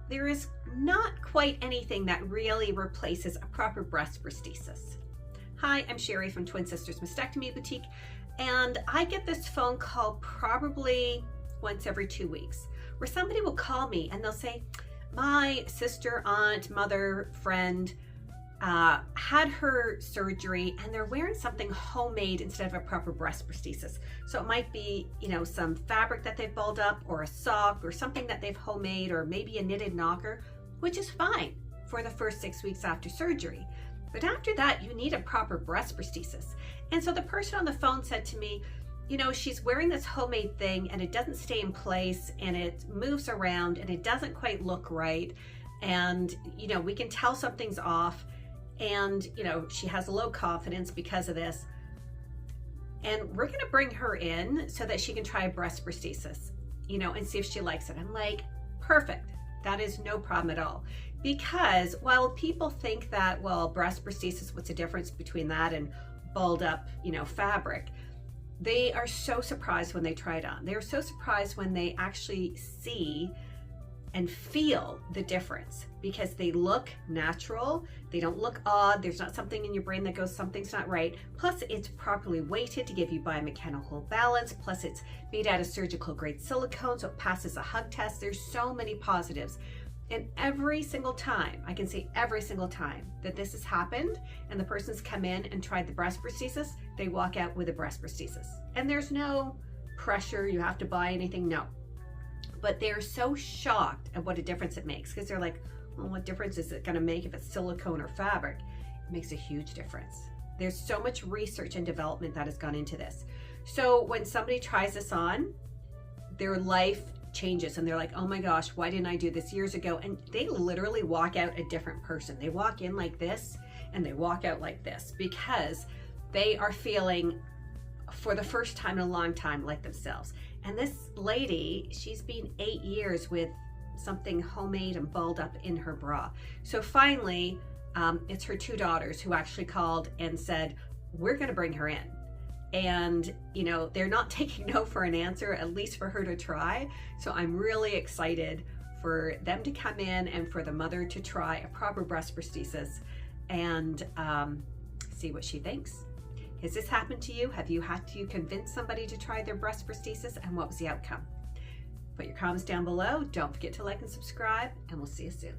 there is not quite anything that really replaces a proper breast prosthesis. Hi, I'm Sherry from Twin Sisters Mastectomy Boutique, and I get this phone call probably once every 2 weeks where somebody will call me and they'll say, my sister, aunt, mother, friend had her surgery and they're wearing something homemade instead of a proper breast prosthesis. So it might be, some fabric that they've balled up, or a sock, or something that they've homemade, or maybe a knitted knocker, which is fine for the first 6 weeks after surgery. But after that, you need a proper breast prosthesis. And so the person on the phone said to me, she's wearing this homemade thing and it doesn't stay in place and it moves around and it doesn't quite look right. And, we can tell something's off. And, she has low confidence because of this. And we're going to bring her in so that she can try a breast prosthesis, and see if she likes it. I'm like, perfect. That is no problem at all. Because while people think that, well, breast prosthesis, what's the difference between that and balled up, fabric? They are so surprised when they try it on. They're so surprised when they actually see and feel the difference, because they look natural. They don't look odd. There's not something in your brain that goes, something's not right. Plus it's properly weighted to give you biomechanical balance. Plus it's made out of surgical grade silicone, so it passes a hug test. There's so many positives. And every single time, I can say every single time that this has happened and the person's come in and tried the breast prosthesis, they walk out with a breast prosthesis. And there's no pressure, you have to buy anything, no. But they're so shocked at what a difference it makes, because they're like, well, what difference is it going to make if it's silicone or fabric? It makes a huge difference. There's so much research and development that has gone into this. So when somebody tries this on, their life changes and they're like, oh my gosh, why didn't I do this years ago? And they literally walk out a different person. They walk in like this and they walk out like this, because they are feeling for the first time in a long time like themselves. And this lady, she's been 8 years with something homemade and balled up in her bra. So finally, it's her 2 daughters who actually called and said, we're going to bring her in. And, they're not taking no for an answer, at least for her to try. So I'm really excited for them to come in and for the mother to try a proper breast prosthesis and see what she thinks. Has this happened to you? Have you had to convince somebody to try their breast prosthesis, and what was the outcome? Put your comments down below. Don't forget to like and subscribe, and we'll see you soon.